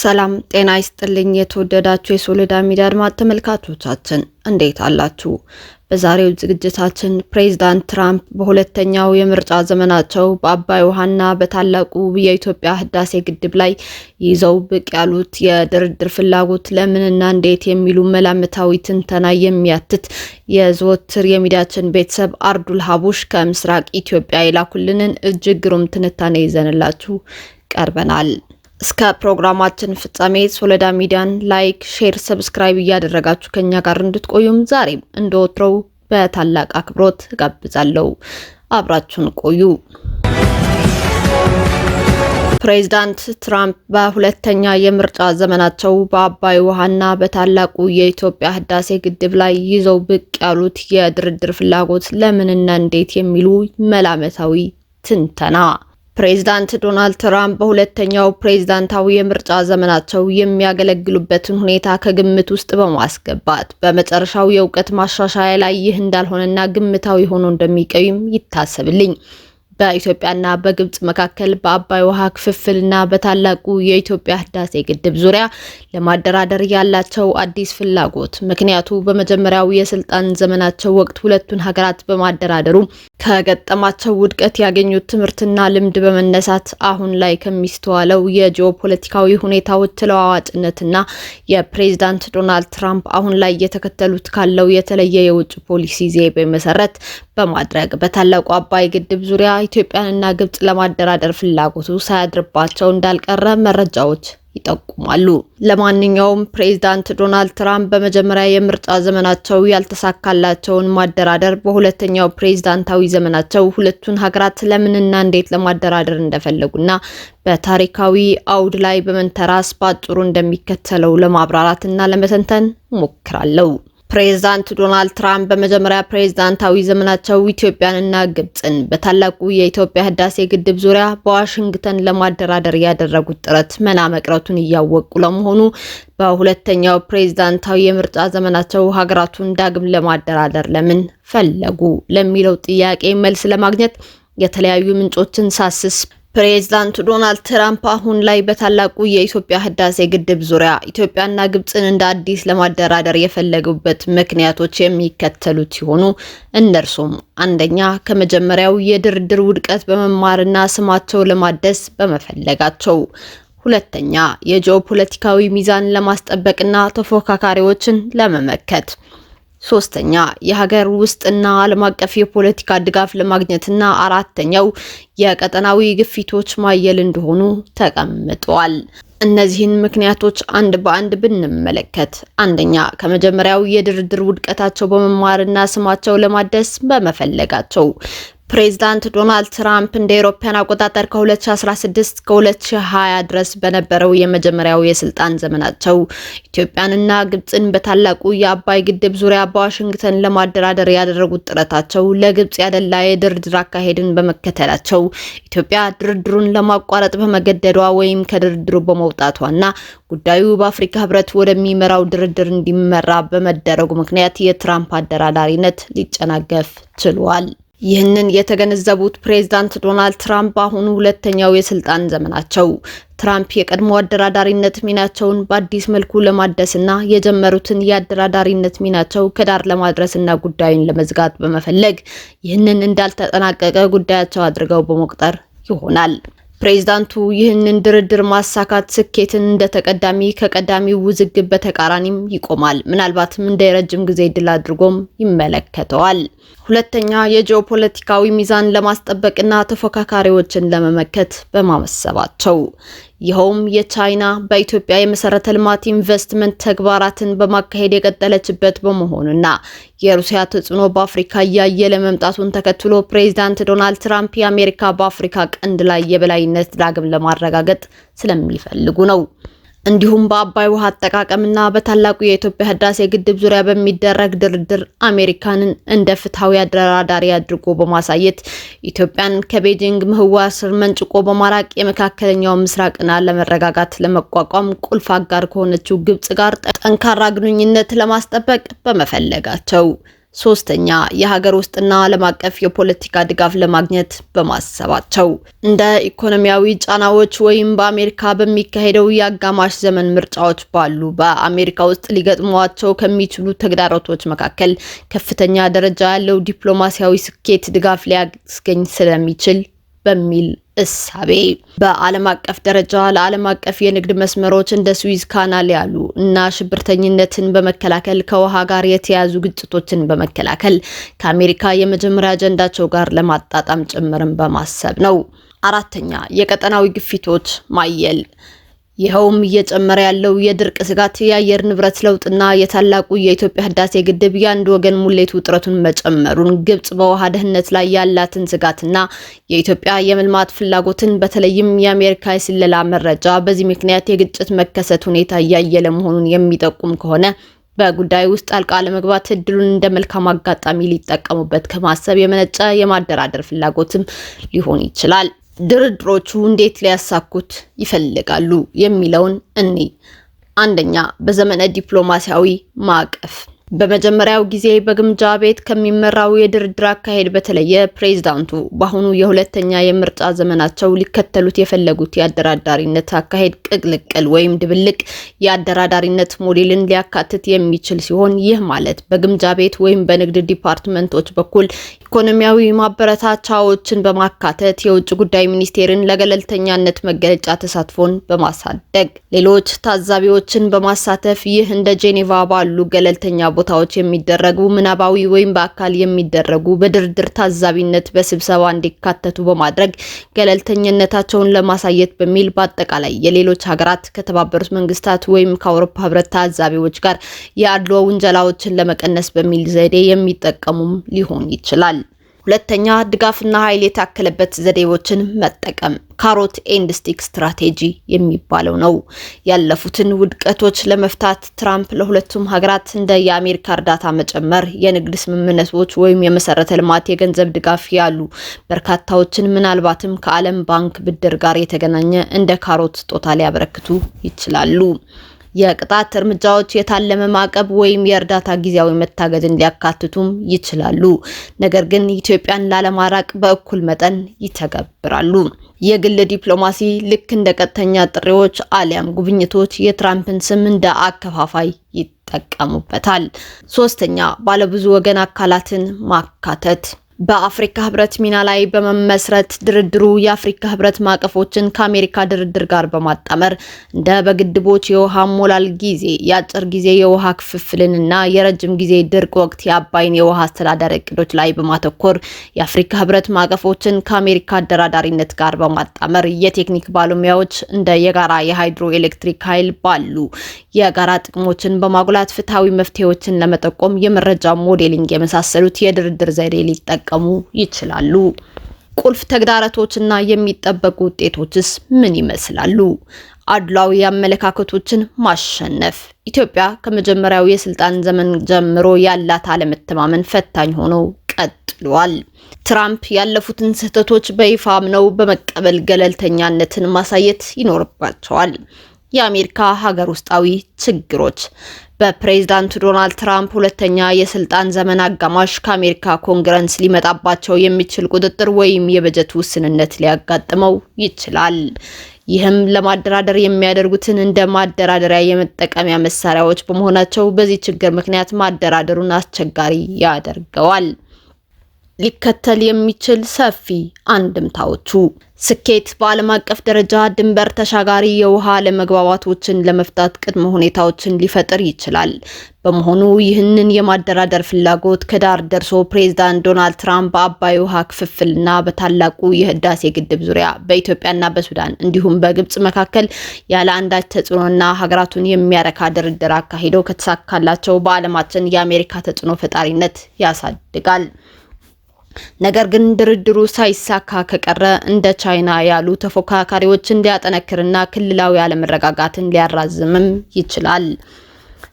ሰላም ጤና ይስጥልኝ የተወደዳችሁ የሶሎዳ ሚዲያ አድማጭ ተመልካቾቻችን እንዴት አላችሁ? በዛሬው ዝግጅታችን ፕሬዝዳንት ትራምፕ በሁለተኛው የምርጫ ዘመናቸው በአባይ ውሃና በታላቁ የኢትዮጵያ ህዳሴ ግድብ ላይ ይዘው ብቅ ያሉት የድርድር ፍላጎት ለምንና እንዴት የሚሉ መላምታዊ ትንተና የሚያትት የዘወትር የሚዲያችን ቤተሰብ አርዱል ሀቡሽ ከምስራቅ ኢትዮጵያ የላኩልንን እጅግ ግሩም ትንታኔ ይዘንላችሁ ቀርበናል። እስከ ፕሮግራማችን ፍጻሜ ሶሎዳ ሚዲያን ላይክ፣ ሼር፣ ሰብስክራይብ እያደረጋችሁ ከኛ ጋር እንድትቆዩም ዛሬም እንደወትሮው በታላቅ አክብሮት ጋብዛለሁ። አብራችሁን ቆዩ። ፕሬዝዳንት ትራምፕ በሁለተኛ የምርጫ ዘመናቸው በአባይ ውሃና በታላቁ የኢትዮጵያ ህዳሴ ግድብ ላይ ይዘው ብቅ ያሉት የድርድር ፍላጎት ለምንና እንዴት የሚሉ መላምታዊ ትንተና። ፕሬዝዳንት ዶናልድ ትራምፕ በሁለተኛው ፕሬዝዳንታዊ የምርጫ ዘመናቸው የሚያገለግሉበትን ሁኔታ ከግምት ውስጥ በማስገባት በመጨረሻው የእውቀት ማሻሻያ ላይ ይህ እንዳልሆነና ግምታዊ ሆኖ እንደሚቀይም ይታሰብልኝ። በኢትዮጵያና በግብጽ መካከል በአባይ ውሃ ክፍፍልና በታላቁ የኢትዮጵያ ህዳሴ ግድብ ዙሪያ ለማደራደር ያላቸው አዲስ ፍላጎት ምክንያቱ በመጀመሪያው የስልጣን ዘመናቸው ወቅት ሁለቱን ሀገራት በማደራደሩ ከገጠማቸው ውድቀት ያገኙት ትምህርትና ልምድ በመነሳት አሁን ላይ ከሚስተዋለው የጂኦፖለቲካዊ ሁኔታዎች ተለዋዋጭነትና የፕሬዝዳንት ዶናልድ ትራምፕ አሁን ላይ የተከተሉት ካለው የተለየ የውጭ ፖሊሲ ዘይቤ መሰረት በማድረግ በታላቁ አባይ ግድብ ዙሪያ ኢትዮጵያንና ግብጽ ለማደራደር ፍላጎቱ ሳያድርባቸው እንዳልቀረ መረጃዎች ይጠቁማሉ። ለማንኛውም ፕሬዝዳንት ዶናልድ ትራምፕ በመጀመሪያ የምርጫ ዘመናቸው ያልተሳካላቸውን ማደራደር በሁለተኛው ፕሬዝዳንታዊ ዘመናቸው ሁለቱን ሀገራት ለምንና እንዴት ለማደራደር እንደፈለጉና በታሪካዊ አውድ ላይ በመንተራስ ባጭሩ እንደሚከተለው ለማብራራትና ለመተንተን ሞክራለሁ። ፕሬዝዳንት ዶናልድ ትራምፕ በመጀመሪያ ፕሬዝዳንታዊ ዘመናቸው ኢትዮጵያንና ግብጽን በታላቁ የኢትዮጵያ ህዳሴ ግድብ ዙሪያ በዋሽንግተን ለማደራደር ያደረጉት ጥረት መና መቅረቱን እያወቁ ለመሆኑ በሁለተኛው ፕሬዝዳንታዊ የምርጫ ዘመናቸው ሀገራቱን ዳግም ለማደራደር ለምን ፈለጉ ለሚለው ጥያቄ መልስ ለማግኘት የተለያዩ ምንጮችን ሳስስ ፕሬዝዳንት ዶናልድ ትራምፕ አሁን ላይ በታላቁ የኢትዮጵያ ህዳሴ ግድብ ዙሪያ ኢትዮጵያና ግብጽን እንደ አዲስ ለማደራደር የፈለጉበት ምክንያቶች የሚከተሉት ሲሆኑ እነርሱም አንደኛ ከመጀመሪያው የድርድር ውድቀት በመማርና ስማቸው ለማደስ በመፈለጋቸው፣ ሁለተኛ የጂኦፖለቲካዊ ሚዛን ለማስጠበቅና ተፎካካሪዎችን ለመመከት፣ ሶስተኛ የሀገር ውስጥና ዓለም አቀፍ የፖለቲካ ድጋፍ ለማግኘትና አራተኛው የቀጠናዊ ግፊቶች ማየል እንደሆኑ ተቀምጠዋል። እነዚህን ምክንያቶች አንድ በአንድ ብንመለከት፣ አንደኛ ከመጀመሪያው የድርድር ውድቀታቸው በመማርና ስማቸው ለማደስ በመፈለጋቸው። ፕሬዝዳንት ዶናልድ ትራምፕ እንደ አውሮፓውያን አቆጣጠር ከ2016 እስከ 2020 ድረስ በነበረው የመጀመሪያው የስልጣን ዘመናቸው ኢትዮጵያንና ግብጽን በታላቁ የአባይ ግድብ ዙሪያ በዋሽንግተን ለማደራደር ያደረጉት ጥረታቸው ለግብጽ ያደላ የድርድር አካሄድን በመከተላቸው ኢትዮጵያ ድርድሩን ለማቋረጥ በመገደዷ ወይም ከድርድሩ በመውጣቷና ጉዳዩ በአፍሪካ ህብረት ወደሚመራው ድርድር እንዲመራ በመደረጉ ምክንያት የትራምፕ አደራዳሪነት ሊጨናገፍ ችሏል። ይህንን የተገነዘቡት ፕሬዝዳንት ዶናልድ ትራምፕ በአሁኑ ሁለተኛው የስልጣን ዘመናቸው ትራምፕ የቀድሞ አደራዳሪነት ሚናቸውን በአዲስ መልኩ ለማደስና የጀመሩትን የአደራዳሪነት ሚናቸው ከዳር ለማድረስና ጉዳዩን ለመዝጋት በመፈለግ ይህንን እንዳልተጠናቀቀ ጉዳያቸው አድርገው በመቁጠር ይሆናል። ፕሬዝዳንቱ ይህንን ድርድር ማሳካት ስኬትን እንደ ተቀዳሚ ከቀዳሚው ውዝግብ በተቃራኒም ይቆማል፣ ምናልባትም እንደ ረጅም ጊዜ ድል አድርጎም ይመለከተዋል። ሁለተኛ የጂኦፖለቲካዊ ሚዛን ለማስጠበቅና ተፎካካሪዎችን ለመመከት በማመሰባቸው፣ ይኸውም የቻይና በኢትዮጵያ የመሰረተ ልማት ኢንቨስትመንት ተግባራትን በማካሄድ የቀጠለችበት በመሆኑና የሩሲያ ተጽዕኖ በአፍሪካ እያየለ መምጣቱን ተከትሎ ፕሬዝዳንት ዶናልድ ትራምፕ የአሜሪካ በአፍሪካ ቀንድ ላይ የበላይነት ዳግም ለማረጋገጥ ስለሚፈልጉ ነው። እንዲሁም በአባይ ውሃ አጠቃቀምና በታላቁ የኢትዮጵያ ህዳሴ ግድብ ዙሪያ በሚደረግ ድርድር አሜሪካንን እንደ ፍትሃዊ አደራዳሪ አድርጎ በማሳየት ኢትዮጵያን ከቤጂንግ ምህዋር ስር መንጭቆ በማራቅ የመካከለኛው ምስራቅና ለመረጋጋት ለመቋቋም ቁልፍ አጋር ከሆነችው ግብጽ ጋር ጠንካራ ግንኙነት ለማስጠበቅ በመፈለጋቸው፣ ሶስተኛ የሀገር ውስጥና ዓለም አቀፍ የፖለቲካ ድጋፍ ለማግኘት በማሰባቸው እንደ ኢኮኖሚያዊ ጫናዎች ወይም በአሜሪካ በሚካሄደው የአጋማሽ ዘመን ምርጫዎች ባሉ በአሜሪካ ውስጥ ሊገጥሟቸው ከሚችሉ ተግዳሮቶች መካከል ከፍተኛ ደረጃ ያለው ዲፕሎማሲያዊ ስኬት ድጋፍ ሊያስገኝ ስለሚችል በሚል እሳቤ በዓለም አቀፍ ደረጃ ለዓለም አቀፍ የንግድ መስመሮች እንደ ስዊዝ ካናል ያሉ እና ሽብርተኝነትን በመከላከል ከውሃ ጋር የተያዙ ግጭቶችን በመከላከል ከአሜሪካ የመጀመሪያ አጀንዳቸው ጋር ለማጣጣም ጭምርን በማሰብ ነው። አራተኛ የቀጠናዊ ግፊቶች ማየል። ይኸውም እየጨመረ ያለው የድርቅ ስጋት፣ የአየር ንብረት ለውጥና የታላቁ የኢትዮጵያ ህዳሴ ግድብ የአንድ ወገን ሙሌት ውጥረቱን መጨመሩን፣ ግብጽ በውሃ ደህንነት ላይ ያላትን ስጋትና የኢትዮጵያ የመልማት ፍላጎትን፣ በተለይም የአሜሪካ የስለላ መረጃ በዚህ ምክንያት የግጭት መከሰት ሁኔታ እያየለ መሆኑን የሚጠቁም ከሆነ በጉዳዩ ውስጥ ጣልቃ ለመግባት እድሉን እንደ መልካም አጋጣሚ ሊጠቀሙበት ከማሰብ የመነጨ የማደራደር ፍላጎትም ሊሆን ይችላል። ድርድሮቹ እንዴት ሊያሳኩት ይፈልጋሉ የሚለውን እኒ አንደኛ በዘመነ ዲፕሎማሲያዊ ማዕቀፍ በመጀመሪያው ጊዜ በግምጃ ቤት ከሚመራው የድርድር አካሄድ በተለየ ፕሬዝዳንቱ በአሁኑ የሁለተኛ የምርጫ ዘመናቸው ሊከተሉት የፈለጉት የአደራዳሪነት አካሄድ ቅልቅል ወይም ድብልቅ የአደራዳሪነት ሞዴልን ሊያካትት የሚችል ሲሆን ይህ ማለት በግምጃ ቤት ወይም በንግድ ዲፓርትመንቶች በኩል ኢኮኖሚያዊ ማበረታቻዎችን በማካተት የውጭ ጉዳይ ሚኒስቴርን ለገለልተኛነት መገለጫ ተሳትፎን በማሳደግ ሌሎች ታዛቢዎችን በማሳተፍ ይህ እንደ ጄኔቫ ባሉ ገለልተኛ ቦታዎች የሚደረጉ ምናባዊ ወይም በአካል የሚደረጉ በድርድር ታዛቢነት በስብሰባ እንዲካተቱ በማድረግ ገለልተኝነታቸውን ለማሳየት በሚል በአጠቃላይ የሌሎች ሀገራት ከተባበሩት መንግስታት ወይም ከአውሮፓ ህብረት ታዛቢዎች ጋር የአድሎ ውንጀላዎችን ለመቀነስ በሚል ዘዴ የሚጠቀሙም ሊሆን ይችላል። ሁለተኛ ድጋፍና ኃይል የታከለበት ዘዴዎችን መጠቀም ካሮት ኤንድ ስቲክ ስትራቴጂ የሚባለው ነው። ያለፉትን ውድቀቶች ለመፍታት ትራምፕ ለሁለቱም ሀገራት እንደ የአሜሪካ እርዳታ መጨመር፣ የንግድ ስምምነቶች ወይም የመሰረተ ልማት የገንዘብ ድጋፍ ያሉ በርካታዎችን ምናልባትም ከዓለም ባንክ ብድር ጋር የተገናኘ እንደ ካሮት ስጦታ ሊያበረክቱ ይችላሉ። የቅጣት እርምጃዎች የታለመ ማዕቀብ ወይም የእርዳታ ጊዜያዊ መታገድን ሊያካትቱም ይችላሉ። ነገር ግን ኢትዮጵያን ላለማራቅ በእኩል መጠን ይተገብራሉ። የግል ዲፕሎማሲ ልክ እንደ ቀጥተኛ ጥሪዎች አሊያም ጉብኝቶች የትራምፕን ስም እንደ አከፋፋይ ይጠቀሙበታል። ሶስተኛ ባለብዙ ወገን አካላትን ማካተት በአፍሪካ ህብረት ሚና ላይ በመመስረት ድርድሩ የአፍሪካ ህብረት ማቀፎችን ከአሜሪካ ድርድር ጋር በማጣመር እንደ በግድቦች የውሃ ሞላል ጊዜ፣ የአጭር ጊዜ የውሃ ክፍፍልንና የረጅም ጊዜ ድርቅ ወቅት የአባይን የውሃ አስተዳደር እቅዶች ላይ በማተኮር የአፍሪካ ህብረት ማቀፎችን ከአሜሪካ አደራዳሪነት ጋር በማጣመር የቴክኒክ ባለሙያዎች እንደ የጋራ የሃይድሮ ኤሌክትሪክ ኃይል ባሉ የጋራ ጥቅሞችን በማጉላት ፍትሃዊ መፍትሄዎችን ለመጠቆም የመረጃ ሞዴሊንግ የመሳሰሉት የድርድር ዘዴ ሊጠቀሙ ይችላሉ። ቁልፍ ተግዳሮቶችና የሚጠበቁ ውጤቶችስ ምን ይመስላሉ? አድሏዊ አመለካከቶችን ማሸነፍ። ኢትዮጵያ ከመጀመሪያው የስልጣን ዘመን ጀምሮ ያላት አለመተማመን ፈታኝ ሆኖ ቀጥሏል። ትራምፕ ያለፉትን ስህተቶች በይፋ አምነው በመቀበል ገለልተኛነትን ማሳየት ይኖርባቸዋል። የአሜሪካ ሀገር ውስጣዊ ችግሮች በፕሬዝዳንት ዶናልድ ትራምፕ ሁለተኛ የስልጣን ዘመን አጋማሽ ከአሜሪካ ኮንግረስ ሊመጣባቸው የሚችል ቁጥጥር ወይም የበጀት ውስንነት ሊያጋጥመው ይችላል። ይህም ለማደራደር የሚያደርጉትን እንደ ማደራደሪያ የመጠቀሚያ መሳሪያዎች በመሆናቸው በዚህ ችግር ምክንያት ማደራደሩን አስቸጋሪ ያደርገዋል። ሊከተል የሚችል ሰፊ አንድምታዎቹ ስኬት በዓለም አቀፍ ደረጃ ድንበር ተሻጋሪ የውሃ ለመግባባቶችን ለመፍታት ቅድመ ሁኔታዎችን ሊፈጥር ይችላል። በመሆኑ ይህንን የማደራደር ፍላጎት ከዳር ደርሶ ፕሬዝዳንት ዶናልድ ትራምፕ በአባይ ውሃ ክፍፍልና በታላቁ የህዳሴ ግድብ ዙሪያ በኢትዮጵያና በሱዳን እንዲሁም በግብጽ መካከል ያለ አንዳች ተጽዕኖና ሀገራቱን የሚያረካ ድርድር አካሂደው ከተሳካላቸው በዓለማችን የአሜሪካ ተጽዕኖ ፈጣሪነት ያሳድጋል። ነገር ግን ድርድሩ ሳይሳካ ከቀረ እንደ ቻይና ያሉ ተፎካካሪዎችን ሊያጠነክርና ክልላዊ አለመረጋጋትን ሊያራዝምም ይችላል።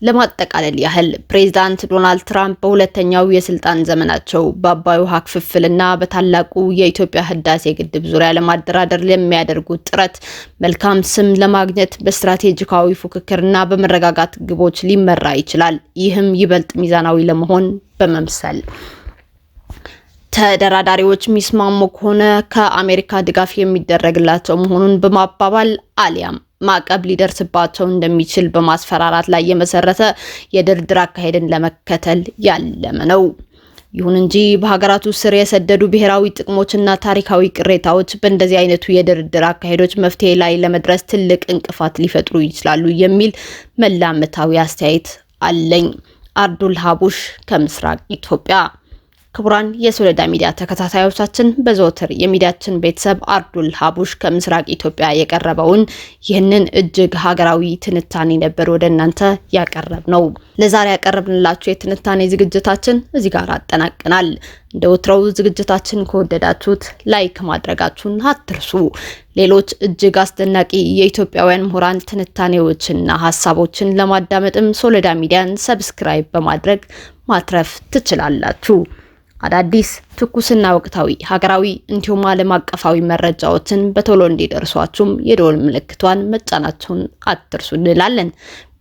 ለማጠቃለል ያህል ፕሬዝዳንት ዶናልድ ትራምፕ በሁለተኛው የስልጣን ዘመናቸው በአባይ ውሃ ክፍፍልና በታላቁ የኢትዮጵያ ህዳሴ ግድብ ዙሪያ ለማደራደር ለሚያደርጉት ጥረት መልካም ስም ለማግኘት በስትራቴጂካዊ ፉክክርና በመረጋጋት ግቦች ሊመራ ይችላል። ይህም ይበልጥ ሚዛናዊ ለመሆን በመምሰል ተደራዳሪዎች ሚስማሙ ከሆነ ከአሜሪካ ድጋፍ የሚደረግላቸው መሆኑን በማባባል አሊያም ማዕቀብ ሊደርስባቸው እንደሚችል በማስፈራራት ላይ የመሰረተ የድርድር አካሄድን ለመከተል ያለመ ነው። ይሁን እንጂ በሀገራቱ ስር የሰደዱ ብሔራዊ ጥቅሞችና ታሪካዊ ቅሬታዎች በእንደዚህ አይነቱ የድርድር አካሄዶች መፍትሄ ላይ ለመድረስ ትልቅ እንቅፋት ሊፈጥሩ ይችላሉ የሚል መላምታዊ አስተያየት አለኝ። አርዱል ሀቡሽ ከምስራቅ ኢትዮጵያ። ክቡራን የሶሎዳ ሚዲያ ተከታታዮቻችን በዘወትር የሚዲያችን ቤተሰብ አርዱል ሀቡሽ ከምስራቅ ኢትዮጵያ የቀረበውን ይህንን እጅግ ሀገራዊ ትንታኔ ነበር ወደ እናንተ ያቀረብ ነው። ለዛሬ ያቀረብንላችሁ የትንታኔ ዝግጅታችን እዚህ ጋር አጠናቅናል። እንደ ወትሮው ዝግጅታችን ከወደዳችሁት ላይክ ማድረጋችሁን አትርሱ። ሌሎች እጅግ አስደናቂ የኢትዮጵያውያን ምሁራን ትንታኔዎችና ሀሳቦችን ለማዳመጥም ሶሎዳ ሚዲያን ሰብስክራይብ በማድረግ ማትረፍ ትችላላችሁ። አዳዲስ ትኩስና ወቅታዊ ሀገራዊ እንዲሁም ዓለም አቀፋዊ መረጃዎችን በቶሎ እንዲደርሷችሁም የደወል ምልክቷን መጫናችሁን አትርሱ እንላለን።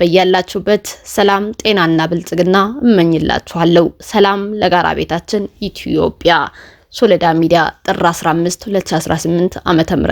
በያላችሁበት ሰላም ጤናና ብልጽግና እመኝላችኋለሁ። ሰላም ለጋራ ቤታችን ኢትዮጵያ። ሶሎዳ ሚዲያ ጥር 15 2018 ዓ.ም